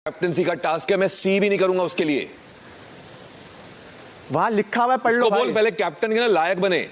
Captaincy का task है, मैं सी भी नहीं करूंगा उसके लिए। वहां लिखा हुआ है, पढ़ लो भाई। बोल पहले कैप्टन के ना लायक बने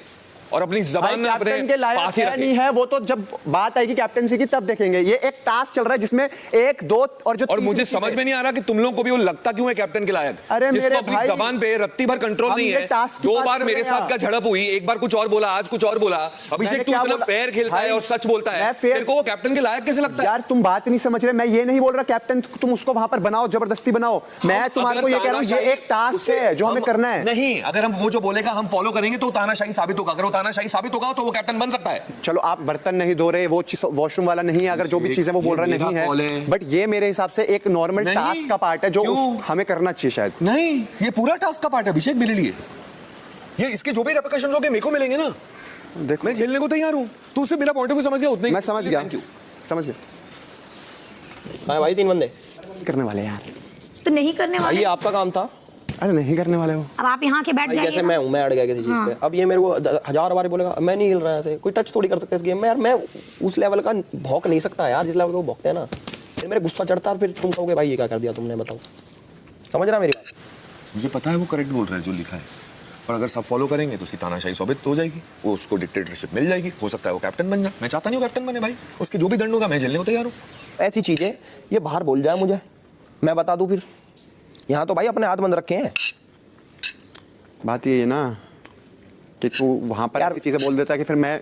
और अपनी जबान में अपने के लायक पास ही है नहीं है, वो तो जब बात आएगी कैप्टनसी की तब देखेंगे। ये एक टास्क चल रहा है जिसमें 1, 2 और जो, और मुझे समझ में नहीं आ रहा कि तुम लोगों को भी वो लगता क्यों है कैप्टन के लायक। अरे मेरे अपनी भाई, जबान पे रत्ती भर कंट्रोल नहीं है। 2 बार मेरे साथ का झड़प हुई, एक बार कुछ और बोला, आज कुछ और बोला। अभिषेक तू इतना फेयर खेलता है और सच बोलता है, तेरे को वो कैप्टन के लायक कैसे लगता है? यार तुम बात नहीं समझ रहे। मैं ये नहीं बोल रहा कैप्टन तुम उसको वहां पर बनाओ, जबरदस्ती बनाओ। मैं तुम्हारे को ये कह रहा हूँ, ये एक टास्क है जो हमें करना है। नहीं, अगर हम वो जो बोलेगा हम फॉलो करेंगे तो तानाशाही साबित होगा। अगर वो तानाशाही साबित होगा तो वो कैप्टन बन सकता है। चलो आप बर्तन नहीं धो रहे, वो वॉशरूम वाला नहीं है, अगर जो भी चीजें वो बोल रहा नहीं है, बट ये मेरे हिसाब से एक नॉर्मल टास्क का पार्ट है जो हमें करना चाहिए शायद। नहीं, ये पूरा टास्क का पार्ट है अभिषेक मेरे लिए। ये इसके जो भी रेपरकशंस होंगे मेरे को मिलेंगे ना। देखो मैं झेलने को तैयार हूँ। तू उससे मेरा पॉइंट ऑफ व्यू समझ गया उतना ही। मैं समझ गया, समझ गया। हाँ भाई 3 बंदे करने वाले यार तो नहीं करने वाले। ये आपका काम था। अरे नहीं करने वाले हो। अब आप यहाँ के बैठ जाइए। जैसे मैं हूँ, मैं अड़ गया किसी चीज पे। अब ये मेरे को 1000 बार बोलेगा मैं नहीं हिल रहा ऐसे, कोई टच थोड़ी कर सकता है इस गेम में यार। मैं उस लेवल का भौंक नहीं सकता यार जिस लेवल का वो भौंकते हैं ना। फिर मेरे गुस्सा चढ़ता है, फिर तुम कहोगे भाई ये क्या कर दिया तुमने, बताओ। समझ रहा मेरी बात? मुझे पता है वो करेक्ट बोल रहा है जो लिखा है, और अगर सब फॉलो करेंगे तो उसकी तानाशाही साबित हो जाएगी, वो उसको डिक्टेटरशिप मिल जाएगी। हो सकता है वो कैप्टन बन जाए। मैं चाहता नहीं हूँ कैप्टन बने भाई। उसकी जो भी दंड होगा मैं झेलने को तैयार हूँ। ऐसी चीजें ये बाहर बोल जाए मुझे, मैं बता दूं फिर। यहाँ तो भाई अपने हाथ बंद रखे हैं। बात ये है ना कि तू वहां पर ऐसी चीजें बोल देता है कि फिर मैं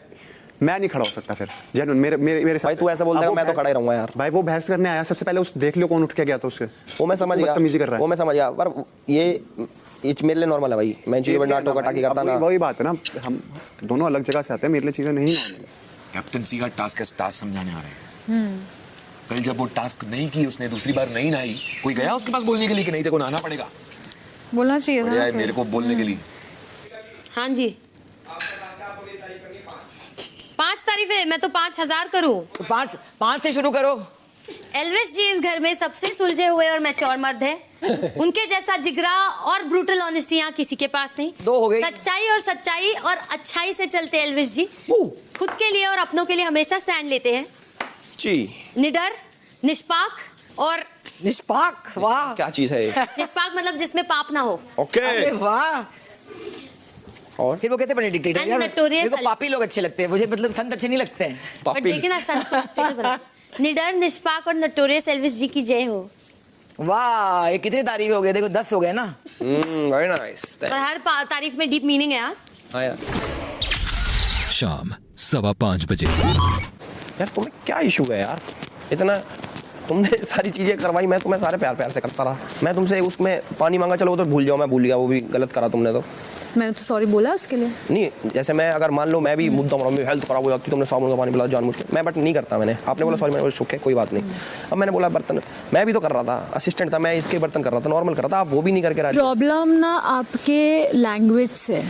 नहीं खड़ा हो सकता। फिर जेन्युइन मेरे साथ भाई तू ऐसा बोल देगा मैं तो खड़ा ही रहूंगा यार। भाई वो बहस करने आया, सबसे पहले उस देख लो कौन उठ के गया था उससे। वो मैं समझ गया, बदतमीजी कर रहा है। वो मैं समझ गया, पर ये मेरे लिए नॉर्मल है भाई। मैं चीजें बड़ा टोका टाकी करता ना। वही बात है ना, हम दोनों अलग जगह से आते हैं। मेरे लिए चीजें नहीं नॉर्मल। कैप्टनसी का टास्क समझाने आ रहे हैं। कल जब वो टास्क नहीं की उसने, दूसरी बार नहीं नहाई, कोई गया उसके पास बोलने के लिए कि नहीं तेरे को नहाना पड़ेगा? बोलना चाहिए था मेरे को बोलने के लिए। हाँ जी 5 तारीफें, मैं तो 5000 करूँ। तो 5 से शुरू करो। एल्विस जी इस घर में सबसे सुलझे हुए और मैच्योर मर्द है। उनके जैसा जिगरा और ब्रूटल ऑनेस्टी यहाँ किसी के पास नहीं। 2 हो गई। सच्चाई और अच्छाई से चलते एल्विस जी। खुद के लिए और अपनों के लिए हमेशा स्टैंड लेते हैं जी। निडर, निष्पाक और निष्पाक। वाह क्या चीज है ये? निष्पाक मतलब जिसमें पाप ना हो। ओके। अरे वाह। और फिर वो कैसे बने डिक्टेटर And यार? notorious मेरे को पापी लोग अच्छे लगते हैं, मुझे मतलब संत अच्छे नहीं लगते हैं। बट देखिए ना संत निडर, निष्पाक और नटोरियस एल्विस जी की जय हो। वाह ये कितनी तारीफ हो गई, देखो 10 हो गए ना। Very nice. और हर तारीफ में डीप मीनिंग है यार। हाँ यार। शाम 5:15 बजे। यार तुम्हें क्या इशू है यार? इतना तुमने सारी चीजें करवाई, मैं तुम्हें सारे प्यार से करता रहा। मैं तुमसे उसमें पानी मांगा, चलो वो तो भूल जाओ, मैं भूल गया, वो भी गलत करा तुमने तो। मैंने तो सॉरी बोला उसके लिए। नहीं, जैसे मैं अगर मान लो मैं भी मुद्दा मारा, मेरी हेल्थ खराब हो जाती, तुमने साबुन का पानी पिला जानबूझ के, मैं बट नहीं करता। मैंने आपने बोला सॉरी, मैंने बोला सुख है कोई बात नहीं। अब मैंने बोला बर्तन मैं भी तो कर रहा था, असिस्टेंट था मैं, इसके बर्तन कर रहा था, नॉर्मल कर रहा था, आप वो भी नहीं करके राजी। प्रॉब्लम ना आपके लैंग्वेज से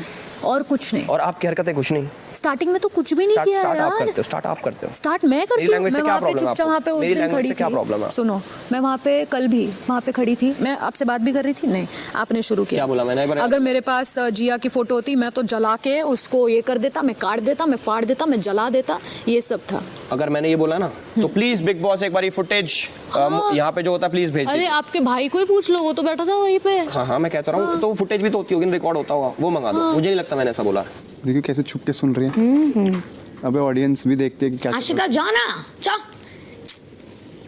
और कुछ नहीं। और आपकी हरकतें कुछ नहीं। स्टार्टिंग में तो कुछ भी नहीं किया स्टार्ट आप यार। करते हो, स्टार्ट आप करते हो। स्टार्ट मैं करती हूँ। मैं वहाँ पे चुपचाप वहाँ पे उस दिन खड़ी थी। क्या प्रॉब्लम है? सुनो, मैं वहाँ पे कल भी वहाँ पे खड़ी थी, मैं आपसे बात भी कर रही थी। नहीं, आपने शुरू किया। क्या बोला मैंने? अगर मेरे पास जिया की फोटो होती मैं तो जला के उसको ये कर देता, मैं काट देता, मैं फाड़ देता, मैं जला देता, ये सब था। अगर मैंने ये बोला ना तो प्लीज बिग बॉस एक बार फुटेज यहाँ पे जो होता है प्लीज भेज दीजिए। अरे आपके भाई को ही पूछ लो, वो तो बैठा था वहीं पे। हाँ मैं कहता रहा हूँ, तो फुटेज भी तो होती होगी, रिकॉर्ड होता होगा, वो मंगा दो। मुझे नहीं लगता मैंने ऐसा बोला। देखिए कैसे छुप के सुन रही है। अबे ऑडियंस भी देखते हैं कि क्या आशिका जाना जा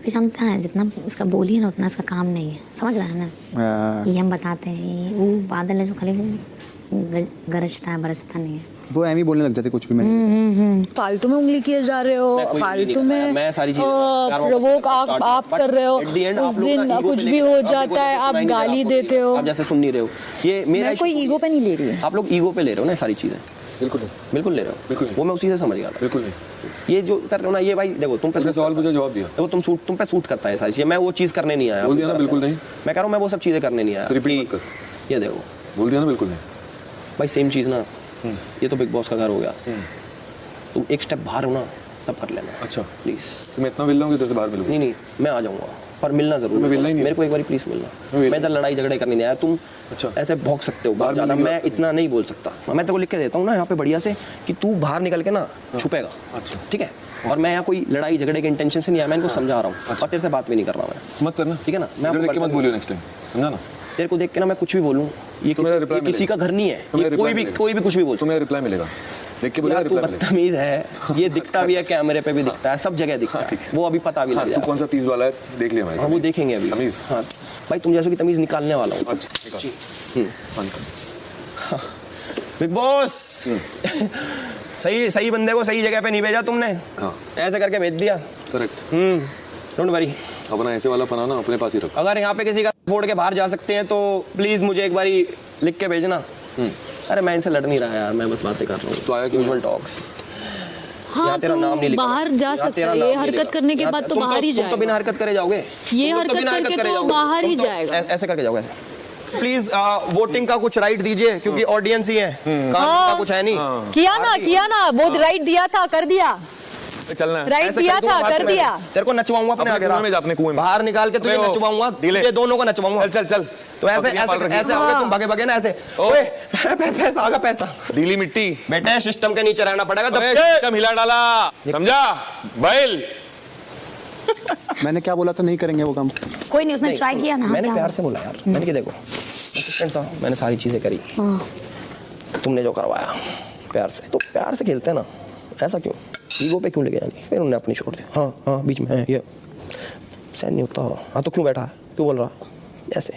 भी समझता है, जितना उसका बोलिए ना उतना इसका काम नहीं है, समझ रहा है ना। ये हम बताते हैं, वो बादल है जो खाली गरजता है, बरसता नहीं है। वो एम ही बोलने लग जाते कुछ भी। मैं फालतू में उंगली किए जा रहे हो, फालतू में प्रोवोक आप कर रहे हो। उस दिन कुछ भी हो जाता है, आप गाली देते हो। आप जैसे सुन नहीं रहे हो, ये मेरा मैं कोई ईगो पे नहीं ले रही हूँ। आप लोग ईगो पे ले रहे हो ना सारी चीजें। बिल्कुल ले रहे हो। बिल्कुल वो मैं उसी से समझ गया था। बिल्कुल ये जो कर रहे हो ना, ये भाई देखो तुम पे सवाल पूछा जवाब दिया, देखो तुम पे सूट करता है सारी चीजें। मैं वो चीज करने नहीं आया। बोल दिया ना बिल्कुल नहीं। मैं कह रहा हूँ मैं वो सब चीजें करने नहीं आया। रिपीट कर। ये देखो बोल दिया ना बिल्कुल नहीं भाई, सेम चीज ना। ये तो बिग बॉस का घर हो गया, तुम एक स्टेप बाहर हो ना तब कर लेना। अच्छा प्लीज। मैं इतना मिल रहा हूँ कि तेरे से बाहर मिलूंगा। नहीं मैं आ जाऊंगा। पर मिलना जरूर। मैं मिलना ही नहीं। मेरे को एक बार प्लीज मिलना। मैं इधर लड़ाई झगड़े करने नहीं आया। तुम अच्छा। ऐसे भौंक सकते हो बहुत ज्यादा, मिलेंगे मैं बात इतना नहीं बोल सकता। मैं तेरे को लिख के देता हूँ ना यहाँ पे बढ़िया से कि तू बाहर निकल के ना छुपेगा। अच्छा। ठीक है, और मैं यहाँ कोई लड़ाई झगड़े के इंटेंशन से नहीं आया, मैं इनको समझा रहा हूँ और तेरे से बात भी नहीं कर रहा मैं। मत करना, ठीक है ना, मैं देख के मत बोलियो नेक्स्ट टाइम, समझा ना। तेरे को देख के ना मैं कुछ भी बोलूँ, ये किसी का घर नहीं है, कोई भी कुछ भी बोल। तुम्हें रिप्लाई मिलेगा, देख के बोलेगा तू रिप्लाई मिलेगा। बदतमीज है, ये दिखता भी है, कैमरे पे भी दिखता है, सब जगह दिखता है, वो अभी पता भी लग तू जाएगा। कौन सा 30 वाला है देख लिया मैंने। हाँ वो देखेंगे अभी। तमीज। हाँ भाई, तुम जैसे की तमीज निकालने वाला हूँ। अच्छा बिग बॉस, सही बंदे को सही जगह पे नहीं भेजा तुमने। हाँ। ऐसे करके भेज दिया। करेक्ट। डोंट वरी, अपना ऐसे वाला पना ना अपने पास ही रखो। अगर यहाँ पे किसी का फोड़ के बाहर जा सकते हैं तो प्लीज मुझे एक बारी लिख के भेजना। अरे मैं इनसे लड़ नहीं रहा यार, मैं बस बातें कर रहा हूँ। तो आया क्यों? Usual talks. हाँ यहाँ तेरा नाम नहीं तो लिखा। बाहर जा यहाँ सकते तेरा हैं, नाम ये नहीं हरकत लिखा। करने के यहाँ बाद तो तुम बाहर ही तुम तो जाएगा। बिना हरकत करे जाओगे। ये तुम हरकत बिना करके करे तो जाओगे। बाहर ही तुम तो जाएगा। ऐसे करके जाओगे ऐसे। प्लीज वोटिंग का कुछ राइट दीजिए, क्योंकि ऑडियंस ही है, काम का कुछ है नहीं। किया ना वो राइट दिया था, कर दिया। चलना है। राइट ऐसे दिया कर दूंगा था, बात कर तुम्हें। दिया। तेरे को नचवाऊंगा अपने आगे। कुएं में जा, अपने कुएं में। बाहर निकाल के तुझे अबे वो, नचवाऊंगा, डीले। ये दोनों को नचवाऊंगा। चल तो ऐसे ऐसे आओगे तुम, भागे ना ऐसे। ओए पैसा आगा, पैसा डीली मिट्टी। बेटे सिस्टम के नीचे रहना पड़ेगा तब। कम हिला डाला, समझा बैल। मैंने क्या बोला था, नहीं करेंगे वो काम। कोई नहीं, उसने ट्राई किया ना। मैंने क्या प्यार हुआ? से बोला यार, मैंने कि देखो असिस्टेंट था, मैंने सारी चीजें करी, तुमने जो करवाया प्यार से, तो प्यार से खेलते हैं ना, ऐसा क्यों ईगो पे क्यों लेके जानी। फिर उन्होंने अपनी छोड़ दी। हाँ बीच में है ये सहन नहीं होता। हाँ तो क्यों बैठा है, क्यों बोल रहा ऐसे।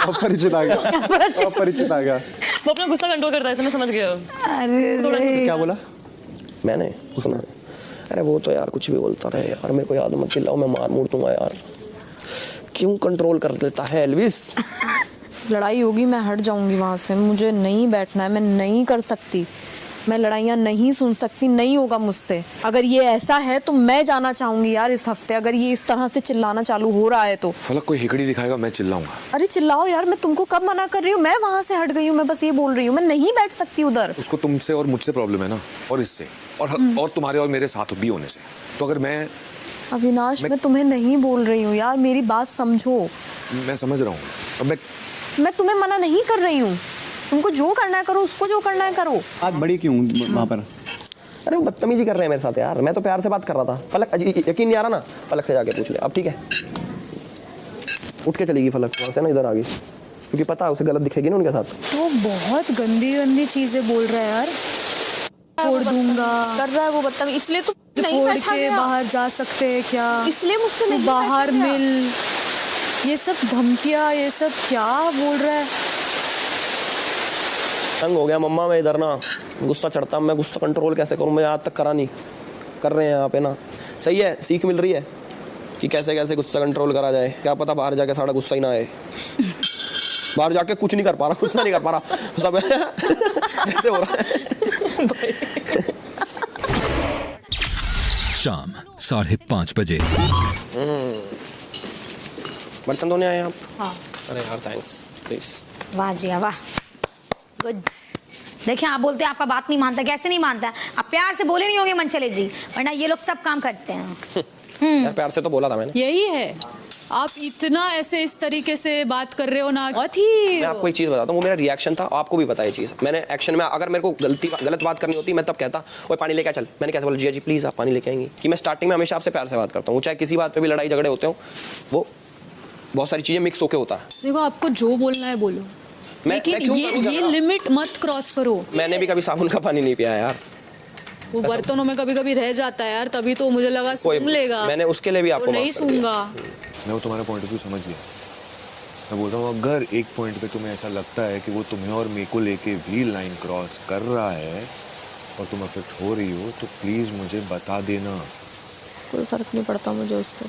अपरिचित आ गया, अपरिचित आ गया। वो अपना गुस्सा कंट्रोल करता है, इसमें समझ गया। अरे क्या बोला मैंने सुना। अरे वो तो यार कुछ भी बोलता रहे यार, मेरे को याद मत दिलाओ, मैं मार मूर दूंगा यार। क्यों कंट्रोल कर लेता है एल्विस। लड़ाई होगी, मैं हट जाऊंगी वहां से, मुझे नहीं बैठना है, मैं नहीं कर सकती, मैं लड़ाइयाँ नहीं सुन सकती, नहीं होगा मुझसे। अगर ये ऐसा है तो मैं जाना चाहूंगी यार इस हफ्ते, अगर ये इस तरह से चिल्लाना चालू हो रहा है तो। फलक कोई हिकड़ी दिखाएगा मैं चिल्लाऊंगा। अरे चिल्लाओ यार, मैं तुमको कब मना कर रही हूँ, मैं वहां से हट गई हूँ, मैं बस ये बोल रही हूँ, मैं नहीं बैठ सकती उधर। उसको तुमसे और मुझसे प्रॉब्लम है ना, और इससे और तुम्हारे और मेरे साथ भी होने से। तो अगर मैं अविनाश, मैं तुम्हें नहीं बोल रही हूँ यार, मेरी बात समझो। मैं समझ रहा हूँ, अब मैं तुम्हें मना नहीं कर रही हूँ, तुमको जो करना है करो, उसको जो करना है करो। आग बड़ी क्यों वहाँ पर। अरे वो बदतमीजी कर रहे हैं मेरे साथ यार, मैं तो प्यार से बात कर रहा था। फलक यकीन नहीं आ रहा ना, फलक से जाके पूछ ले अब, ठीक है। उठ के चलेगी फलक वहाँ से ना, इधर आ गई, क्योंकि पता है उसे गलत दिखेगी ना उनके साथ। वो बहुत गंदी गंदी चीजें बोल रहा है यार, छोड़ दूंगा कर रहा है वो बदतमीज, इसलिए तो नहीं बैठा के गया। बाहर जा सकते हैं क्या, इसलिए मुझसे नहीं बाहर मिल, ये सब धमकियाँ, ये सब क्या बोल रहा है। तंग हो गया मम्मा मैं इधर ना, गुस्सा चढ़ता, मैं गुस्सा कंट्रोल कैसे करूँ, मैं आज तक करा नहीं, कर रहे हैं यहाँ पे ना। सही है, सीख मिल रही है कि कैसे कैसे गुस्सा कंट्रोल करा जाए। क्या पता बाहर जाके सारा गुस्सा ही ना आए। बाहर जाके कुछ नहीं कर पा रहा, गुस्सा नहीं कर पा रहा, सब ऐसे हो रहा है। शाम 5:30 बजे। बर्तन धोने आए आप? हाँ। अरे यार थैंक्स, प्लीज। वाह जी वाह, गुड। देखिए आप बोलते हैं आपका बात नहीं मानता, कैसे नहीं मानता? आप प्यार से बोले नहीं होंगे मनचले जी, वरना ये लोग सब काम करते हैं। यार प्यार से तो बोला था मैंने। यही है, आप इतना ऐसे इस तरीके से बात कर रहे हो ना, बहुत ही। मैं आपको एक चीज बताता हूँ, वो मेरा रिएक्शन था, आपको भी पता है ये चीज। मैंने एक्शन में अगर मेरे को गलत बात करनी होती मैं तब कहता ओए पानी लेके चल। मैंने कैसे बोला जिया जी प्लीज आप पानी लेके आएंगी, कि मैं स्टार्टिंग में हमेशा आपसे प्यार से बात करता हूँ, चाहे किसी बात पे भी लड़ाई झगड़े होते हो, वो बहुत सारी चीजें मिक्स होके होता है। देखो आपको जो बोलना है बोलो, लेकिन ये लिमिट मत क्रॉस करो। मैंने भी कभी साबुन का पानी नहीं पिया यार, वो बर्तनों में कभी कभी रह जाता है यार, तभी तो मुझे लगा सुन लेगा। मैंने उसके लिए भी आपको नहीं सूंगा। मैं वो तुम्हारा पॉइंट ऑफ व्यू समझ गया। मैं बोलता हूँ अगर एक पॉइंट पे तुम्हें ऐसा लगता है कि वो तुम्हें और मेरे को लेके भी लाइन क्रॉस कर रहा है और तुम अफेक्ट हो रही हो, तो प्लीज मुझे बता देना। कोई फर्क नहीं पड़ता मुझे उससे।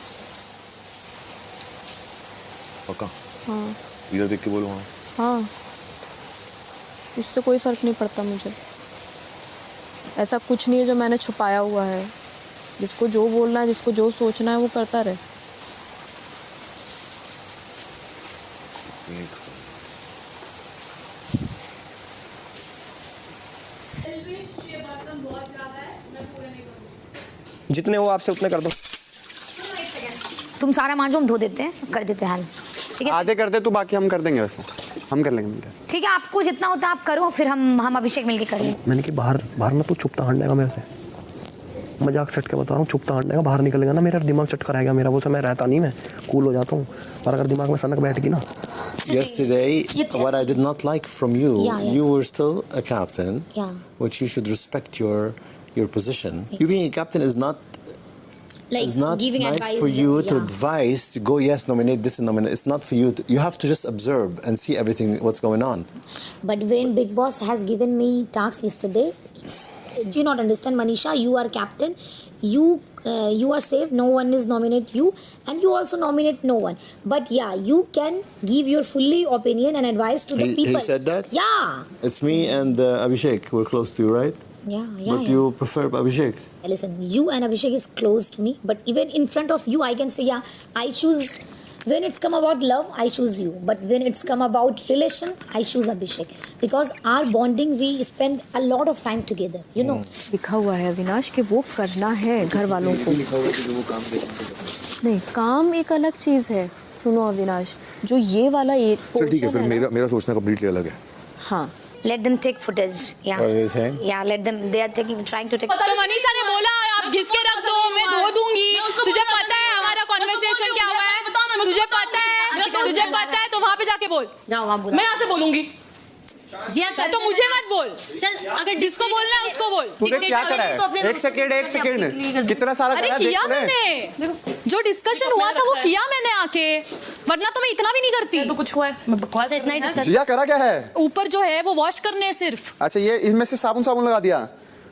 पक्का? हाँ इधर देख के बोलो। हाँ हाँ, उससे कोई फर्क नहीं पड़ता मुझे। ऐसा कुछ नहीं है जो मैंने छुपाया हुआ है। जिसको जो बोलना है, जिसको जो सोचना है वो करता रहे। जितने हो आपसे उतने कर दो। तुम सारा मांझो, हम धो देते हैं, कर देते हैं हाल, ठीक है? आधे कर दे तो बाकी हम कर देंगे, वैसे हम कर लेंगे मिलकर। ठीक है, आपको जितना होता है आप करो, फिर हम अभिषेक मिलके करेंगे। मैंने कि बाहर ना तू छुपता हटनेगा मेरे से, मजाक सट के बता रहा हूँ, छुपता हटनेगा, बाहर निकलेगा ना मेरा दिमाग चट कराएगा मेरा, वो समय रहता नहीं, मैं कूल हो जाता हूँ, और अगर दिमाग में सनक बैठ गई ना। Yesterday, what I did not like from you, you were still a captain, which you should respect your position. You being a captain is not giving nice advice, for you to advise, to go, yes, nominate this and nominate. It's not for you. You have to just observe and see everything, what's going on. But when Big Boss has given me tasks yesterday, do you not understand, Manisha? You are captain. You are safe. No one is nominate you, and you also nominate no one. But yeah, you can give your fully opinion and advice to the people. He said that? Yeah. It's me and Abhishek. We're close to you, right? Yeah. But you prefer Abhishek? Listen, you and Abhishek is close to me, but even in front of you, I can say, yeah, I choose. When it's come about love, I choose you. But when it's come about relation, I choose Abhishek. Because our bonding, we spend a lot of time together, you know. लिखा हुआ है अविनाश कि वो करना है घर वालों को। नहीं, काम एक अलग चीज़ है। सुनो अविनाश, जो ये वाला चल ठीक है, फिर मेरा सोचना कम्प्लीटली अलग है। हाँ। Let them take footage. Yeah. What are they saying? Yeah, let them. They are trying to take. तो मनीषा ने बोला आप घिस के रख दो, मैं धो दूंगी। तुझे पता है हमारा कॉन्वर्सेशन क्या हुआ है? तुझे पता है तो वहाँ पे जाके बोल। जाओ वहाँ बोलो। मैं यहाँ से बोलूंगी। जिया तो मुझे मत बोल। चल, अगर जिसको बोलना है उसको बोल। तूने क्या करा है? एक सेकेंड कितना सारा अरे करा किया मैंने, जो डिस्कशन हुआ था वो किया मैंने आके, वरना तो मैं इतना भी नहीं करती। तो कुछ हुआ है, मैं बकवास इतना ही discuss- जिया करा क्या है? ऊपर जो है वो वॉश करने हैं सिर्फ। अच्छा, ये इसमें से साबुन लगा दिया?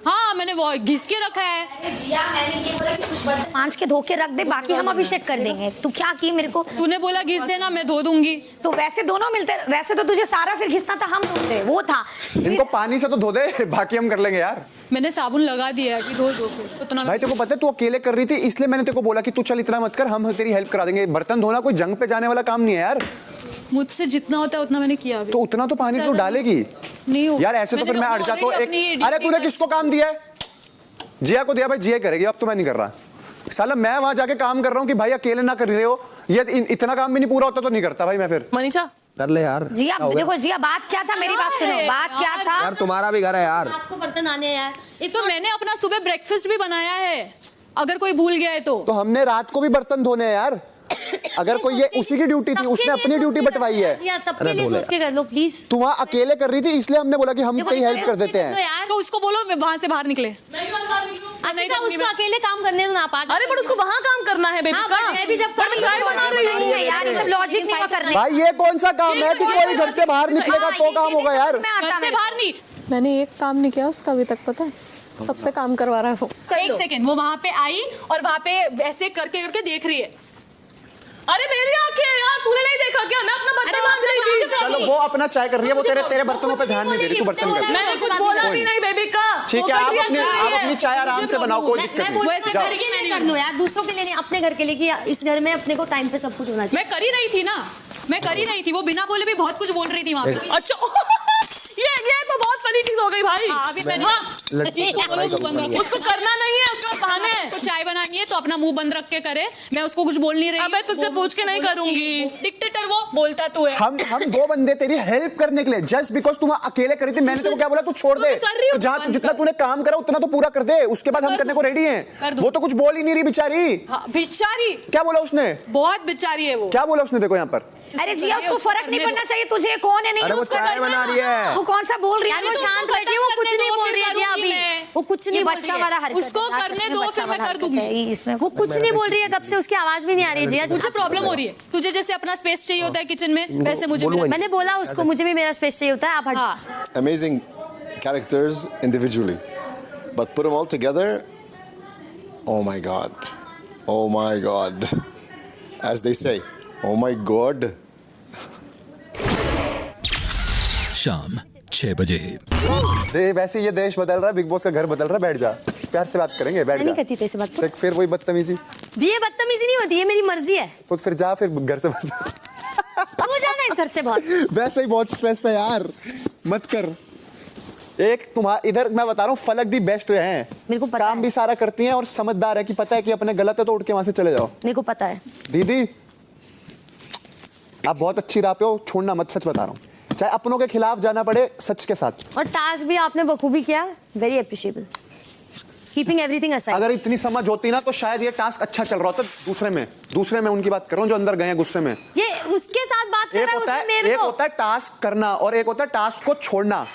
हाँ, मैंने वो घिस के रखा है। जिया, मैंने ये बोला कि कुछ बर्तन मांज के धो के रख दे, बाकी हम अभिषेक कर देंगे। तू क्या की मेरे को? तूने बोला घिस देना, मैं धो दूंगी। तो वैसे दोनों मिलते, वैसे तो तुझे सारा फिर घिसना था, हम धोते, वो था। इनको पानी से तो धो दे, बाकी हम कर लेंगे यार। मैंने साबुन लगा दिया है कि धो फिर उतना। भाई तेरे को पता है तू अकेले कर रही थी, इसलिए मैंने तेरे को बोला कि तू चल इतना मत कर, हम तेरी हेल्प करा देंगे। बर्तन धोना कोई जंग पे जाने वाला काम नहीं है यार। मुझसे जितना होता है उतना मैंने किया अभी। तो उतना तो पानी तू डालेगी नहीं हो यार, ऐसे तो फिर मैं अड़ जाता हूँ। अरे तूने किसको काम दिया है? जिया को दिया भाई, जिया करेगी, अब तो मैं नहीं कर रहा। साला मैं वहां जाके काम कर रहा हूँ कि भाई अकेले ना कर रहे हो, ये इतना काम भी नहीं पूरा होता तो नहीं करता भाई मैं फिर। मनीषा कर ले यार। जिया देखो, जिया बात क्या था, मेरी बात सुनो, बात क्या था? यार तुम्हारा भी घर है यार। आपको बर्तन आने हैं यार। तो मैंने अपना सुबह ब्रेकफास्ट भी बनाया है, अगर कोई भूल गया है तो हमने रात को भी बर्तन धोने हैं यार। अगर कोई ये उसी की ड्यूटी थी, उसने अपनी ड्यूटी बटवाई है। जिया, सबके लिए सोच के कर लो प्लीज। तू वहाँ अकेले कर रही थी, इसलिए हमने बोला कि हम तेरी हेल्प कर देते हैं। तो उसको बोलो वहां से बाहर निकले। आशिका, उसको अकेले काम करने दो ना, पाँच। अरे पर उसको वहाँ काम करना है बेबी का। मैं भी जब चाय बना रही हूँ यार, ये सब लॉजिक नहीं करना। भाई ये कौन सा काम है कि कोई घर से बाहर निकलेगा तो काम होगा यार? घर से बाहर नहीं। मैंने एक काम नहीं किया उसका अभी तक, पता है? सबसे काम करवा रहा है वो। एक सेकंड, वो वहां पे आई और वहां पे ऐसे करके देख रही है। अरे मेरी आंखें यार, तूने नहीं देखा क्या? मैं अपना बर्तन मांज रही थी। चलो वो अपना चाय कर रही है, वो तेरे बर्तनों पे ध्यान नहीं दे रही, तू बर्तन कर। मैंने कुछ बोला भी नहीं बेबी का। ठीक है, आप अपनी चाय आराम से बनाओ, कोई दिक्कत नहीं। वो ऐसे करेगी, मैं कर लो यार, दूसरों के लिए नहीं, अपने घर के लिए, कि इस घर में अपने को टाइम पे सब कुछ होना चाहिए। मैं कर ही नहीं थी ना, मैं कर ही नहीं थी। वो बिना बोले भी बहुत कुछ बोल रही थी वहां पे। अच्छा ये तो बहुत फनी चीज हो गई भाई। अभी मैंने उसको करना नहीं है, उसके बहाने हैं। तो चाय बनानी है तो अपना मुंह बंद रख के करे, मैं उसको कुछ बोल नहीं रही। अबे तुझसे पूछ के नहीं करूंगी। डिक्टेटर वो बोलता तू है। हम दो बंदे तेरी हेल्प करने के लिए, जस्ट बिकॉज तुम अकेले करी थी, मैंने तेरे को क्या बोला, तू छोड़ दे, जहाँ जितना तूने काम करा उतना तो पूरा कर दे, उसके बाद हम करने को रेडी हैं। वो तो कुछ बोल ही नहीं रही बेचारी। बेचारी क्या बोला उसने? बहुत बेचारी है वो। क्या बोला उसने? देखो यहाँ पर। अरे जिया, उसको फर्क नहीं पड़ना चाहिए तुझे कौन है नहीं। अरे वो चाय बना रही है। वो कौन सा बोल रही है? वो शांत बैठी है, वो कुछ नहीं बोल रही है जी अभी। वो कुछ नहीं बोल रही बच्चा वाला है। हरकत उसको करने दो, फिर मैं कर दूंगी। इसमें वो कुछ नहीं बोल रही है, कब से उसकी आवाज भी नहीं आ रही है जिया। मुझे प्रॉब्लम हो रही है, तुझे जैसे अपना स्पेस चाहिए होता है किचन में, वैसे मुझे मैंने बोला उसको, मुझे भी मेरा स्पेस चाहिए होता है, आप हट। Amazing characters individually, but put them all together, oh my god, oh my god, as they say, oh my god. शाम 6 बजे। वैसे ये देश बदल रहा है, बिग बॉस का घर बदल रहा है, बैठ जा, प्यार से बात करेंगे, बैठ जा। नहीं करती तेरे से बात। देख फिर वही बदतमीजी। ये बदतमीजी नहीं होती, ये मेरी मर्जी है। तो फिर जा, फिर घर से बाहर जा। तू जाना इस घर से बहुत। वैसे ही बहुत स्ट्रेस है यार, मत कर। एक तुम्हारा इधर मैं बता रहा हूँ फलक दी बेस्ट हैं, मेरे को पता काम है। भी सारा करती हैं और समझदार है कि पता है कि अपने गलत है तो उठ के वहां से चले जाओ। मेरे को पता है। दीदी आप बहुत अच्छी राह पे हो, छोड़ना मत, सच बता रहा हूँ, चाहे अपनों के खिलाफ जाना पड़े सच के साथ। और टास्क भी आपने बखूबी किया, very appreciable, keeping everything aside. अगर इतनी समझ होती ना तो शायद ये टास्क अच्छा चल रहा होता। दूसरे में उनकी बात कर रहा हूँ जो अंदर गए हैं गुस्से में। ये उसके साथ बात कर एक रहा है, होता उसने है, मेरे एक को होता है टास्क करना और एक होता है टास्क को छोड़ना।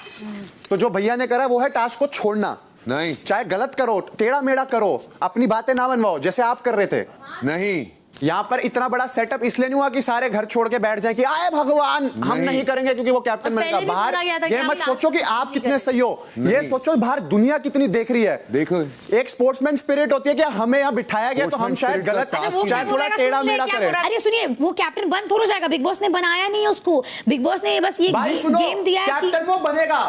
तो जो भैया ने करा वो है टास्क को छोड़ना। नहीं, चाहे गलत करो, टेढ़ा मेढ़ा करो, अपनी बातें ना बनवाओ जैसे आप कर रहे थे। नहीं, यहाँ पर इतना बड़ा सेटअप इसलिए नहीं हुआ कि सारे घर छोड़ के बैठ जाए कि आए भगवान हम नहीं करेंगे क्योंकि वो कैप्टन बनेगा। बाहर ये मत सोचो कि आप कितने सही हो, ये सोचो बाहर दुनिया कितनी देख रही है। देखो एक स्पोर्ट्समैन स्पिरिट होती है कि हमें यहाँ बिठाया गया तो हम शायद गलत, चाहे थोड़ा टेढ़ा मेढ़ा करें। अरे सुनिए, वो कैप्टन बंद थोड़ा जाएगा, बिग बॉस ने बनाया नहीं है उसको, बिग बॉस ने बस ये भाई सुनो, गेम दिया है कैप्टन वो बनेगा,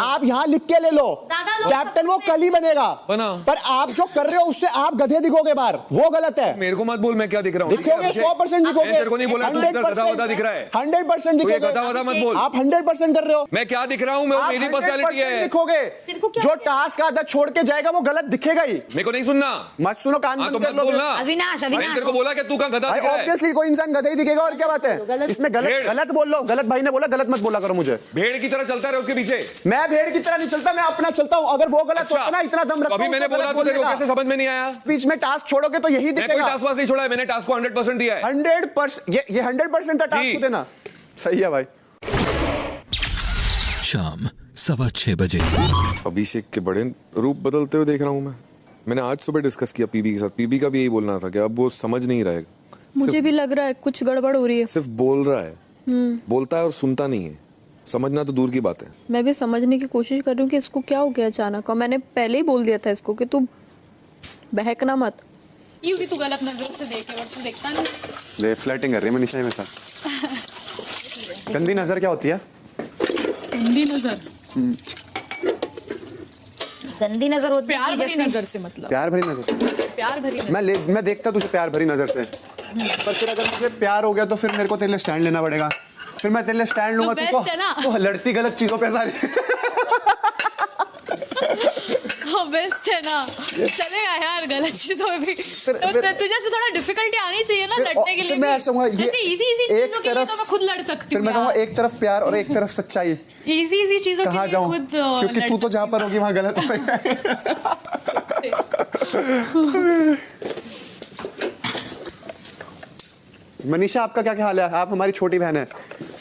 आप यहाँ लिख के ले लो, कैप्टन वो कल ही बनेगा, पर आप जो कर रहे हो उससे आप गधे दिखोगे बाहर, वो गलत है। मेरे को मत बोल, मैं क्या दिख रहा हूँ? दिखोगे 100% दिखोगे। तेरे को नहीं बोला, तू इधर गधा वधा दिख रहा है। 100% दिखोगे। गधा वधा मत बोल। आप 100% कर रहे हो। मैं क्या दिख रहा हूँ? मैं मेरी पर्सनालिटी है। दिखोगे। जो टास्क आधा छोड़ के जाएगा वो गलत दिखेगा ही। मेरे को नहीं सुनना, मत सुनो, कान बंद कर लो। अविनाश, तेरे को बोला कि तू कहाँ गधा दिख रहा है? ऑब्वियसली कोई इंसान गधा ही दिखेगा, और क्या बात है इसमें? गलत बोल लो, गलत भाई ने बोला, गलत मत बोला करो मुझे। भेड़ की तरह चलता रहे उसके पीछे। मैं भेड़ की तरह नहीं चलता, मैं अपना चलता हूँ। अगर वो गलत होता ना, इतना दम रखता हूं, अभी मैंने बोला तो तेरे को कैसे समझ में नहीं आया? बीच में टास्क छोड़ोगे तो यही मैं कोई दिखेगा। टास्क वास्क नहीं छोड़ा है, मैंने टास्क को 100% दिया है। 100% ये 100% था टास्क को देना। सही है भाई। शाम 6:15 बजे। अभिषेक के बड़े रूप बदलते हुए देख रहा हूँ मैं। मैंने आज सुबह डिस्कस किया पीबी के साथ, पीबी का भी यही बोलना था कि अब वो समझ नहीं रहा है। मुझे भी लग रहा है कुछ गड़बड़ हो रही है। सिर्फ बोल रहा है, बोलता है और सुनता नहीं है। समझना तो दूर की बात है। मैं भी समझने की कोशिश कर रही हूँ कि इसको क्या हो गया अचानक, और मैंने पहले ही बोल दिया था इसको कि तू बहकना मत। क्यों भी तू गलत नजर से देखे, और तू देखता नहीं। ले फ्लर्टिंग कर रही है मनीषा मेरे साथ। गंदी नजर क्या होती है? गंदी नजर, गंदी नजर होती है प्यार भरी जैसे नजर से, मतलब प्यार भरी नजर से। प्यार भरी नजर। मैं देखता तुझे प्यार भरी नजर से, पर फिर अगर मुझे प्यार हो गया तो फिर मेरे को तेरे लिए स्टैंड लेना पड़ेगा। फिर मैं तेरे लिए स्टैंड लूंगा तो best है ना? तो लड़ती गलत चीजों पे सारी। बेस्ट है ना, चलेगा यार गलत चीजों में भी। तो तुझे से थोड़ा डिफिकल्टी आनी चाहिए ना लड़ने के लिए। मैं ऐसा कहूंगा, ये इजी चीजों के लिए तो मैं खुद लड़ सकती हूँ। फिर मैं कहूँगा एक तरफ प्यार और एक तरफ सच्चाई। इजी चीजों के कहाँ लिए जाऊँ? खुद क्योंकि तू तो जहाँ पर होगी वहाँ गलत होगा। मनीषा आपका क्या हाल है? आप हमारी छोटी बहन है,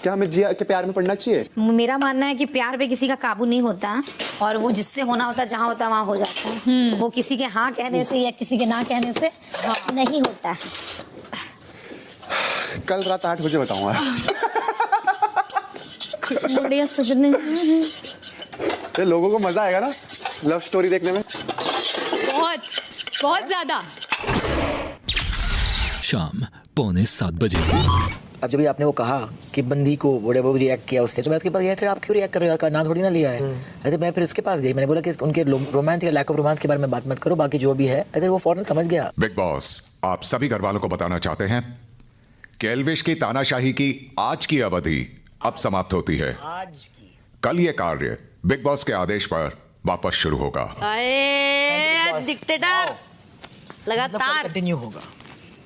क्या हमें जिया के प्यार में पड़ना चाहिए? मेरा मानना है कि प्यार पे किसी का काबू नहीं होता, और वो जिससे होना होता है, जहाँ होता है वहाँ हो जाता है। वो किसी के हाँ कहने से या किसी के ना कहने से नहीं होता है। कल रात 8 बजे बताऊंगा। बढ़िया सजने, ये लोगों को मजा आएगा ना लव स्टोरी देखने में। बहुत बहुत ज्यादा। शाम 6:45 बजे। अब जब आपने वो कहा कि बंदी को बड़े वो रिएक्ट किया उसने, तो मैं उसके पास गया था, आप क्यों रिएक्ट कर रहे हो? ना थोड़ी ना लिया है। अरे मैं फिर उसके पास गई, मैंने बोला कि उनके रोमांस या लैक ऑफ रोमांस के बारे में बात मत करो, बाकी जो भी है। अरे वो फौरन समझ गया। बिग बॉस आप सभी घर वालों को बताना चाहते हैं कि एल्विश की तानाशाही की आज की अवधि अब समाप्त होती है। आज की कल ये कार्य बिग बॉस के आदेश पर वापस शुरू होगा। डिक्टेटर लगातार कंटिन्यू होगा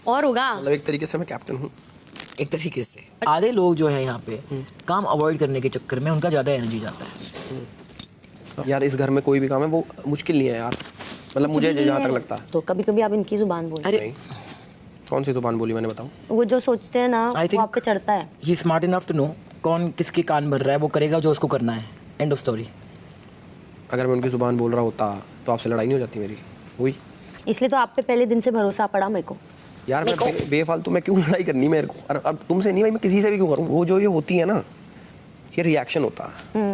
और होगा। मतलब एक तरीके से मैं कैप्टन हूँ, एक तरीके से। आधे लोग जो है यहाँ पे काम अवॉइड करने के चक्कर में उनका ज्यादा एनर्जी जाता है। यार इस घर में कोई भी काम है वो मुश्किल नहीं है यार, मतलब मुझे जहाँ तक लगता है। तो कभी कभी आप इनकी जुबान बोल। अरे कौन सी जुबान बोली मैंने, बताओ? वो जो सोचते हैं ना वो आप पे चढ़ता है। ही स्मार्ट इनफ टू नो कौन किसके कान भर रहा है, वो करेगा जो उसको करना है। End of story. अगर मैं उनकी जुबान बोल रहा होता तो आपसे लड़ाई नहीं हो जाती मेरी, हुई। इसलिए तो आप पे पहले दिन से भरोसा पड़ा मेरे को। यार मैं बेफालतू मैं क्यों लड़ाई करनी मेरे को? और अब तुमसे नहीं भाई, मैं किसी से भी क्यों करूँ? वो जो ये होती है ना, ये रिएक्शन होता है।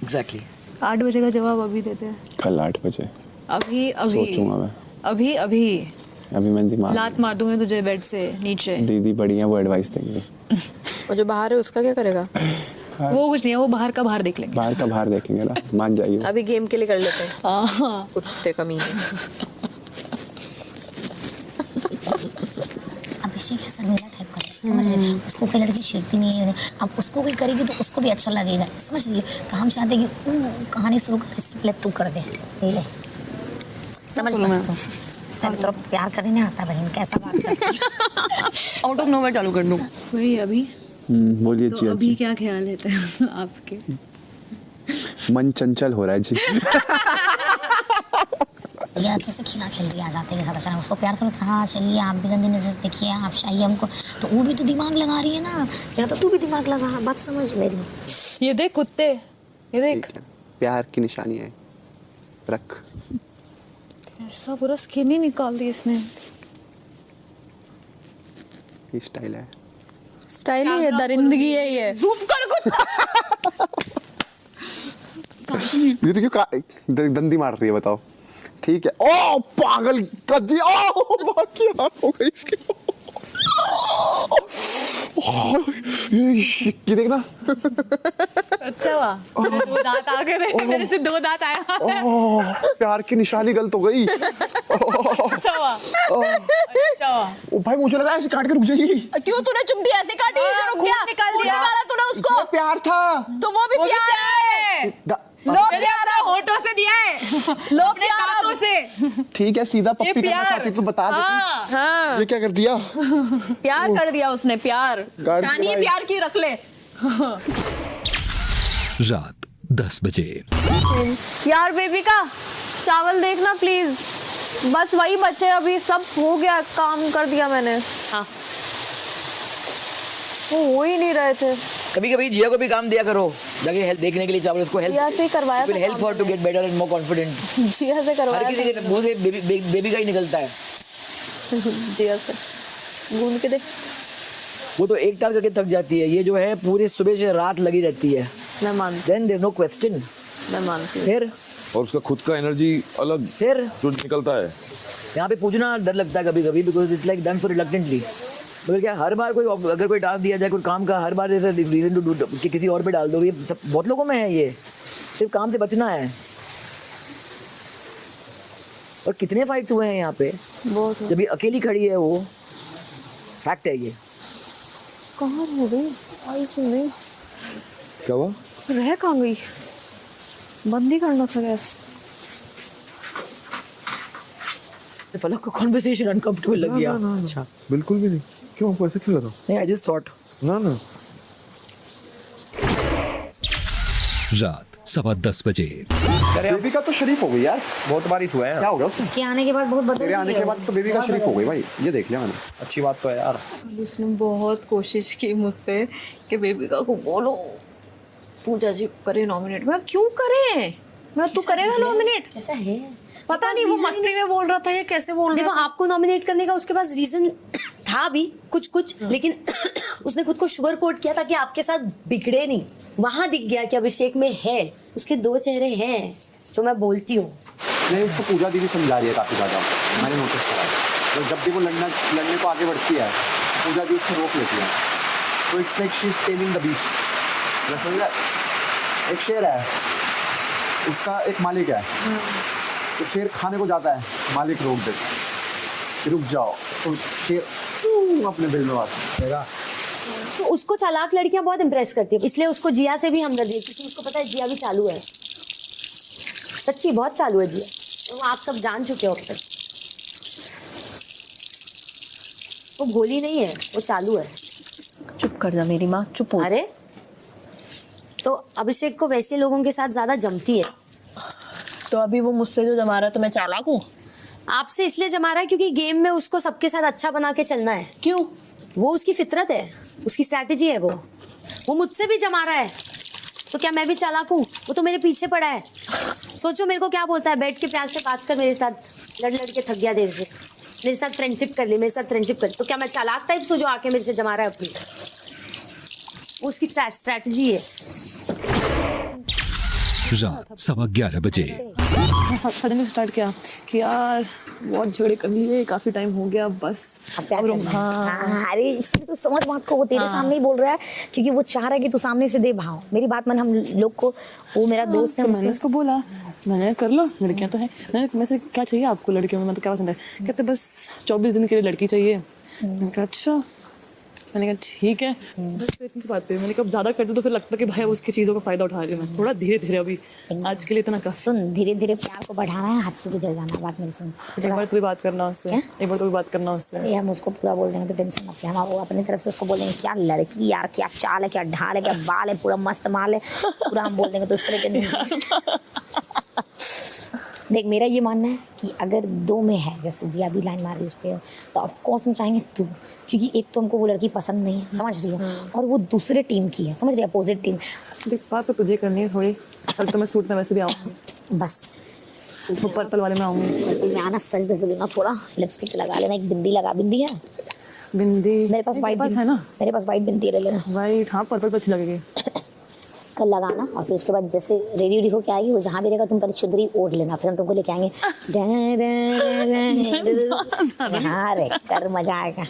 एग्जैक्टली। 8 बजे का जवाब अभी देते हैं। कल 8 बजे अभी सोचूंगा मैं। अभी मैं दिमाग लात मार दूंगी तुझे बेड से नीचे। दीदी बड़ी है, वो एडवाइस देंगे। और जो बाहर है उसका क्या करेगा? वो कुछ नहीं है, वो बाहर का बाहर देख लेंगे। बाहर का बाहर देखेंगे ना, मान जाइए। अभी गेम के लिए कर लेते हैं। कुत्ते कमीने। अभिषेक ऐसा लोला टाइप का है, समझ रहे? उसको कोई लड़की छेड़ती नहीं है, अब उसको कोई करेगी तो उसको भी अच्छा लगेगा, समझ रही है? तो हम चाहते हैं कि कहानी शुरू कर, इससे पहले तू कर दे, ले समझ लो। मैं तो प्यार करने नहीं आता बहन, कैसा बात करती है? आउट ऑफ नोवेयर चालू कर दूं? वही अभी बोलिए तो जी। अभी क्या ख्याल है आपके? मन चंचल हो रहा है जी। जिया कैसे खिला खेल रही है, आ जाते के साथ अचानक उसको प्यार करो, हाँ चलिए आप भी गंदी नजर से देखिए, आप चाहिए हमको, तो वो भी तो दिमाग लगा रही है ना, या तो तू भी दिमाग लगा, बात समझ मेरी। ये देख कुत्ते, ये देख प्यार की निशानी है, रख। ऐसा पूरा स्किन ही निकाल दी इसने। ये स्टाइल है, स्टाइल ही है, दरिंदगी है ये। ज़ूम कर कुत्ता। ये तो क्यों दंदी मार रही है बताओ? ठीक है। ओ पागल कर दिया, ओ बाकी हो गई इसकी। ये देखना। अच्छा हुआ, दो दांत आ गए, मेरे से 2 दांत आया। प्यार की निशानी गलत हो गई। अच्छा हुआ, अच्छा हुआ। ओ भाई मुझे लगा ऐसे काट के रुक जाएगी। क्यों तूने चुमटी ऐसे काटी? रुक गया, निकाल दिया वाला तूने उसको। प्यार था तो वो भी प्यार है। लो प्यार होठों से दिया है, लो प्यार से। ठीक है, सीधा पप्पी करना चाहती तो बता देती। हाँ। ये क्या कर दिया? प्यार कर दिया उसने, प्यार। शानी प्यार की रख ले। रात 10 बजे। यार बेबी का चावल देखना प्लीज, बस वही बचे, अभी सब हो गया, काम कर दिया मैंने। हाँ। वो हो ही नहीं रहे थे। कभी कभी जिया को भी काम दिया करो, जाके हेल्प देखने के लिए चावल, उसको हेल्प जिया से करवाया था, help for to get better and more confident. Jiya से करवाया हर किसी के मुंह से बेबी का ही निकलता है। जिया से गूंद के देख। वो तो एक टाल करके थक जाती है, ये जो है पूरी सुबह से रात लगी रहती है। मैं मानती then there is no question. मैं मानती हूँ। फिर और उसका खुद का एनर्जी अलग फिर जो निकलता है। यहाँ पे पूछना डर लगता है कभी कभी, because it's like done so reluctantly. मगर क्या हर बार कोई अगर कोई टास्क दिया जाए कोई काम का, हर बार जैसे रीजन टू डू कि किसी और पे डाल दो, ये बहुत लोगों में है, ये सिर्फ काम से बचना है। और कितने फाइट्स हुए हैं यहाँ पे, बहुत। जब ये अकेली खड़ी है, वो फैक्ट है ये। कहाँ हो गई? आई चली। क्या हुआ? रह कहाँ गई? बंद ही करना था गैस। फलक को कन्वर्सेशन अनकंफर्टेबल लग गया। अच्छा, बिल्कुल भी नहीं। क्यों आपको ऐसे क्यों लगा? नहीं, आई जस्ट थॉट। ना रात 10:15 बजे। बेबी का तो शरीफ हो गई यार, बहुत बारिश हुआ है। क्या हो गया उससे? इसके आने के बाद बहुत बदल तेरे आने के बाद तो बेबी का शरीफ हो गई भाई, ये देख लिया मैंने। अच्छी बात तो है यार। उसने बहुत कोशिश की मुझसे कि बेबिका को बोलो पूजा जी करे नॉमिनेट। मैं क्यों करे? मैं तू करेगा नॉमिनेट? कैसा है पता नहीं, वो मस्ती में बोल रहा था, ये कैसे बोल रहा देखो, आपको नॉमिनेट करने का उसके पास रीजन था भी कुछ, लेकिन उसने खुद को शुगर कोट किया ताकि आपके साथ बिगड़े नहीं। वहां दिख गया कि अभिषेक में है, उसके 2 चेहरे हैं जो मैं बोलती हूँ। नहीं, उसको पूजा दीदी समझा रही है काफी ज्यादा, मैंने नोटिस करा। तो जब भी वो लड़ने को आगे बढ़ती है, पूजा दी उसको रोक लेती है। तो it's like she is taming the beast. एक शेर है, उसका एक मालिक है, तो शेर खाने को जाता है, मालिक रोक देता है, रुक जाओ, तो शेर अपने बिल में आता है। तो उसको चालाक लड़कियां बहुत इंप्रेस करती है, इसलिए उसको जिया से भी हमदर्दी है, क्योंकि उसको पता है जिया भी चालू है। सच्ची बहुत चालू है जिया, तो आप सब जान चुके हो अब तक। वो भोली नहीं है, वो चालू है। चुप कर जा मेरी माँ, चुप हो। अरे तो अभिषेक को वैसे लोगों के साथ ज्यादा जमती है। तो अभी वो मुझसे जो जमा रहा है तो मैं चालाक हूँ? आपसे इसलिए जमा रहा है क्योंकि गेम में उसको सबके साथ अच्छा बना के चलना है। क्यों? वो उसकी फितरत है, उसकी स्ट्रैटेजी है। वो मुझसे भी जमा रहा है, तो क्या मैं भी चालाक हूँ? वो तो मेरे पीछे पड़ा है। सोचो मेरे को क्या बोलता है, बैठ के प्यार से बात कर मेरे साथ, लड़ के थक गया देर से, मेरे साथ फ्रेंडशिप कर ली, मेरे साथ फ्रेंडशिप कर ली। तो क्या मैं चालाक टाइप सो जो आके मेरे से जमा रहा है अपनी? वो उसकी स्ट्रैटेजी है। रात 11:15 बजे। सडनली स्टार्ट किया कि यार बहुत झगड़े कर लिए, काफी टाइम हो गया, बस अब हाँ, अरे इसलिए तो समझ बात को, वो तेरे सामने ही बोल रहा है क्योंकि वो चाह रहा है कि तू सामने से दे भाव। मेरी बात मन, हम लोग को, वो मेरा दोस्त है। तो मैंने उसको बोला, मैंने कर लो, लड़कियां तो है। मैंने से क्या चाहिए आपको लड़कियों में, मतलब क्या पसंद है? कहते बस 24 दिन के लिए लड़की चाहिए, मैंने कहा अच्छा, मैंने कहा ठीक है, बस इतनी सी बात है। मैंने कहा ज्यादा करते तो फिर लगता कि भाई उसकी चीजों का फायदा उठा रही हूँ मैं। थोड़ा धीरे धीरे अभी आज के लिए इतना काफी। सुन, धीरे धीरे प्यार को बढ़ाना है, हाथ से गुजर जाना है। बात मेरी सुन, एक बार तू भी बात करना उससे, एक बार तू भी बात करना उससे। ये हम उसको पूरा बोल देंगे तो टेंशन मत ले। हम वो अपनी तरफ से उसको बोल देंगे क्या लड़की यार, क्या चाल है, क्या ढाल है, क्या बाल है, पूरा मस्त माल है, पूरा हम बोल देंगे तो उसके लिए टेंशन। देख, मेरा ये मानना है कि अगर दो में है, जैसे जिया भी लाइन मार रही उस पर, तो ऑफकोर्स हम चाहेंगे तू, क्योंकि एक तो हमको वो लड़की पसंद नहीं है, समझ रही है, और वो दूसरे टीम की है, समझ रही है, अपोजिट टीम। देख बात तो तुझे करनी है थोड़ी। कल तो मैं सूट में वैसे भी आऊँगी, बस वो पर्पल वाले में आऊँगी। पर्पल में आना, सज धज लेना, थोड़ा लिपस्टिक लगा लेना, एक बिंदी लगा। बिंदी है बिंदी मेरे पास, वाइट है ना, मेरे पास वाइट बिंदी ले लेना। वाइट, हाँ पर्पल पे अच्छी लगेगी। कल लगाना, और फिर उसके बाद जैसे रेडी रेडी होके आएगी, वो जहाँ भी रहेगा तुम पहले चुदरी ओढ़ लेना, फिर हम तुमको लेके आएंगे। हाँ रे, कर मजा आएगा।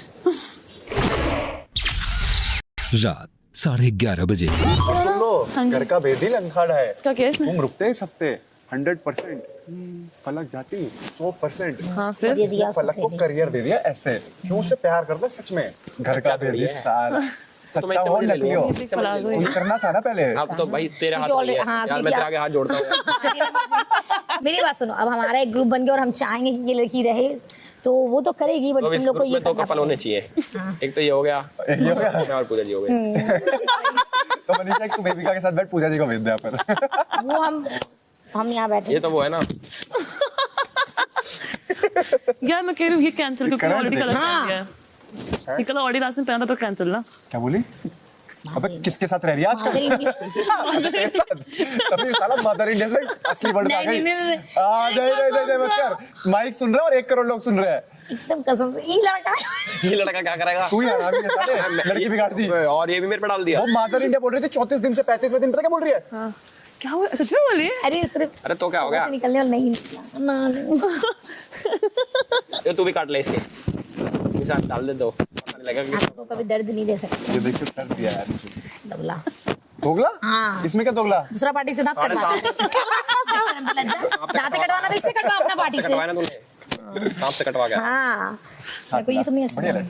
रात 11:30 बजे। सुन लो, घर का भेद ही लंखाड़ा है। क्या केस? तुम रुकते इस हफ्ते 100%, फलक जाती 100%। हाँ फिर फलक को करियर दे दिया ऐसे, क्यों उससे प्यार करता सच में? घर का भेद ही साल सच्चा हो, नकली हो, ये करना था ना पहले। अब तो भाई तेरे हाथ में है यार, मैं तेरे आगे हाथ जोड़ता हूँ। मेरी बात सुनो, अब हमारा एक ग्रुप बन गया और हम चाहेंगे कि ये लड़की रहे, तो वो तो करेगी, बट तुम लोग को ये तो कपल होने चाहिए। एक तो ये हो गया, और पूजा जी हो गए। तो मनीषा तू बेबिका के साथ बैठ, पूजा जी को भेज दे पर। वो हम यहाँ बैठे। ये तो वो है ना यार, मैं कह रही हूँ ये कैंसिल, क्योंकि ऑलरेडी कलर पहन लिया है। ये कलर ऑलरेडी लास्ट में पहना था, तो कैंसिल ना। क्या बोली? अबे किसके साथ रह रही है आजकल? तभी साला मदर इंडिया से असली वर्ड आ गई। नहीं मत कर। माइक सुन रहा है और 1 करोड़ लोग सुन रहे हैं। एकदम कसम से। ये लड़का क्या करेगा? तू यार आगे साले लड़की बिगाड़ दी, और ये भी मेरे पे डाल दिया। वो मदर इंडिया बोल रही थी 34 दिन से 35वें दिन, पता क्या बोल रही है? क्या हुआ? सच में बोल रही है? अरे सिर्फ, अरे तो क्या हो गया? निकलने वाला नहीं निकला ना। ये तू भी काट ले इसके, निशान डाल दे दो, लगेगा कि आपको कभी दर्द नहीं दे सकते। ये देख से दर्द दिया यार मुझे। दोगला। दोगला? हाँ। इसमें क्या दोगला? दूसरा पार्टी से दांत कटवा। दांत कटवाना तो इससे कटवा, अपना पार्टी से। कटवाना तूने? सांप से कटवा गया। हाँ, मेरे को ये सब नहीं अच्छा लगा।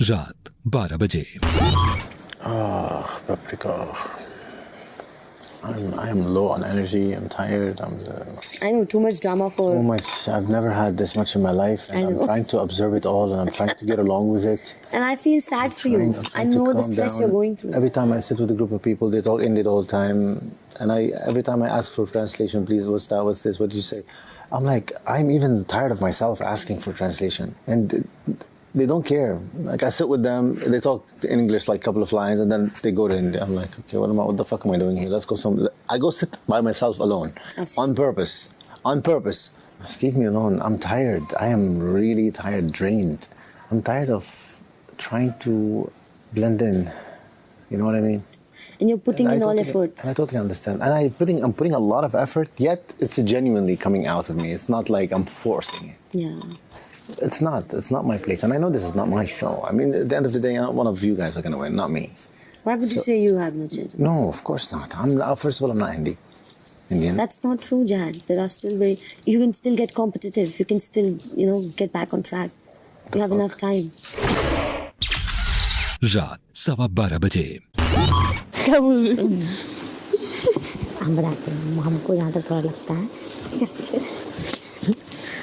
रात 12 बजे। Paprika. I'm low on energy. I'm tired. I know, too much drama for. Too much. I've never had this much in my life, and I'm trying to absorb it all, and I'm trying to get along with it. And I feel sad for you. I know the stress you're going through. Every time I sit with a group of people, they talk Indian all the time, and every time I ask for translation, please, what's that? What's this? What did you say? I'm like, I'm even tired of myself asking for translation, and they don't care. Like, I sit with them, they talk in English like a couple of lines, and then they go to Hindi. I'm like, okay, what the fuck am I doing here? Let's go I go sit by myself alone, on purpose. Just leave me alone. I'm tired. I am really tired, drained. I'm tired of trying to blend in. You know what I mean? And you're putting in all efforts. And I totally understand. And I'm putting a lot of effort, yet it's genuinely coming out of me. It's not like I'm forcing it. Yeah. It's not my place. And I know this is not my show. I mean, at the end of the day, one of you guys are going to win, not me. Why would you say you have no chance? No, of course not. First of all, I'm not Indian. That's not true, Jad. There are still you can still get competitive. You can still, get back on track. You have enough time. रात 12:15 बजे। क्या बोल रही? हम बताते हैं, हमको जहाँ तक थोड़ा लगता है,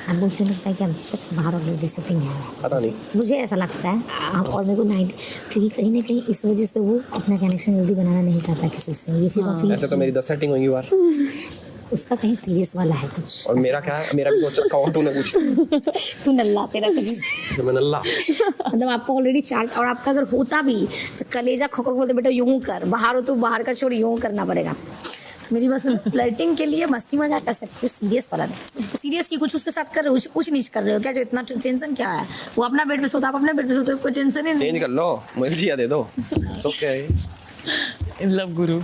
हमको क्यों लगता है कि हम सब बाहर और डिसिप्लिन है। पता नहीं, मुझे ऐसा लगता है, और मेरे को 90, क्योंकि कहीं ना कहीं इस वजह से वो अपना कनेक्शन जल्दी बनाना नहीं चाहता किसी से। ये चीज़ हम फील। ऐसे तो मेरी 10 सेटिंग होंगी बार। उसका कहीं सीरियस वाला है कुछ। और मेरा क्या है? मेरा भी सोच रखा हुआ तूने कुछ। तू नल्ला, तेरा कुछ। मैं नल्ला। मतलब आपको ऑलरेडी चार्ज, और आपका अगर होता भी तो कलेजा खोकर बोलते बेटा यूं कर, बाहर हो तो बाहर का छोड़, यूं करना पड़ेगा। तो मेरी बात सुन, फ्लर्टिंग के लिए मस्ती मजाक कर सकते हो, सीरियस वाला नहीं। सीरियस की कुछ उसके साथ कर रहे हो, कुछ नीच कर रहे हो क्या? जो इतना टेंशन क्या है? वो अपना बेड पे सोता, आप अपने बेड पे सोते हो, कोई टेंशन ही नहीं। चेंज कर लो, मुझे जिया दे दो। ओके। इन लव गुरु।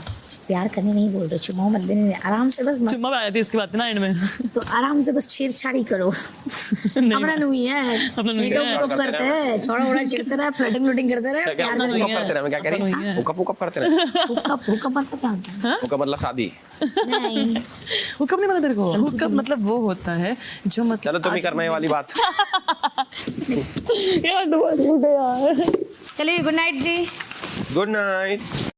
प्यार करने नहीं बोल रही, चुम्मा मत देने, आराम से बस चुम्मा पे आया थी इसकी बात ना एंड में। तो आराम से बस छेड़छाड़ी करो। अपना नहीं है, मेकअप करते हैं, छोड़ा ओड़ा चिढ़ते रहे, फ्लर्टिंग फ्लर्टिंग करते रहे, प्यार करते रहे। मैं क्या कह रही हूँ? हुकअप करते रहे। हुकअप मतलब क्या होता है? हुकअप मतलब शादी। नहीं, हुकअप नहीं पता तेरे को? हुकअप मतलब वो होता है जो मतलब चलो तुम ही करना ये वाली बात। यार दोबारा यार। चलिए good night ji. Good night.